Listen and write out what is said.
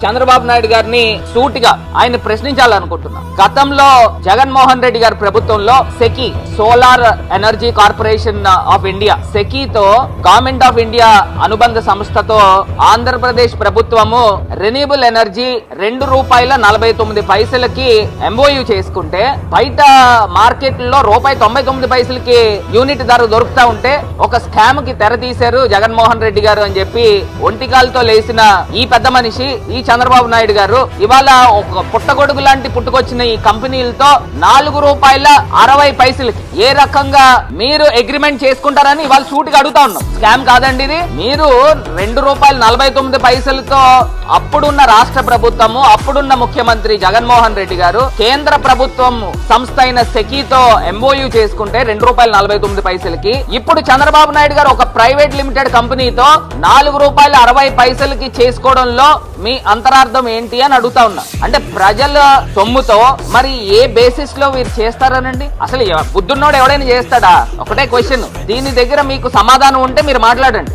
చంద్రబాబు నాయుడు గారిని సూటిగా ఆయన ప్రశ్నించాలనుకుంటున్నా. గతంలో జగన్మోహన్ రెడ్డి గారి ప్రభుత్వంలో SECI solar energy corporation of India సెకీతో గవర్నమెంట్ ఆఫ్ ఇండియా అనుబంధ సంస్థతో ఆంధ్రప్రదేశ్ ప్రభుత్వము రెన్యూబుల్ ఎనర్జీ ₹2.49కి ఎంఓయూ చేసుకుంటే బయట మార్కెట్ లో ₹1.99కి యూనిట్ ధర దొరుకుతా ఉంటే ఒక స్కామ్ కి తెర తీశారు జగన్మోహన్ రెడ్డి గారు అని చెప్పి ఒంటికాలతో లేసిన ఈ పెద్ద మనిషి ఈ చంద్రబాబు నాయుడు గారు ఇవాళ ఒక పుట్టగొడుగు లాంటి పుట్టుకొచ్చిన ఈ కంపెనీలతో ₹4.60కి ఏ రకంగా మీరు అగ్రిమెంట్ చేసుకుంటారని ఇవాళ సూటిగా అడుగుతా ఉన్నాం. స్కామ్ కాదండి ఇది. మీరు ₹2.49తో అప్పుడున్న రాష్ట్ర ప్రభుత్వము అప్పుడున్న ముఖ్యమంత్రి జగన్మోహన్ రెడ్డి గారు కేంద్ర ప్రభుత్వం సంస్థ అయిన సెకీతో ఎంఓయూ చేసుకుంటే ₹2.49కి ఇప్పుడు చంద్రబాబు నాయుడు గారు ఒక ప్రైవేట్ లిమిటెడ్ కంపెనీతో ₹4.60కి చేసుకోవడంలో మీ అంతరార్థం ఏంటి అని అడుగుతా ఉన్నా. అంటే ప్రజల సొమ్ముతో మరి ఏ బేసిస్ లో వీరు చేస్తారనండి? అసలు బుద్ధున్నోడు ఎవడైనా చేస్తాడా? ఒకటే క్వశ్చన్. దీని దగ్గర మీకు సమాధానం ఉంటే మీరు మాట్లాడండి.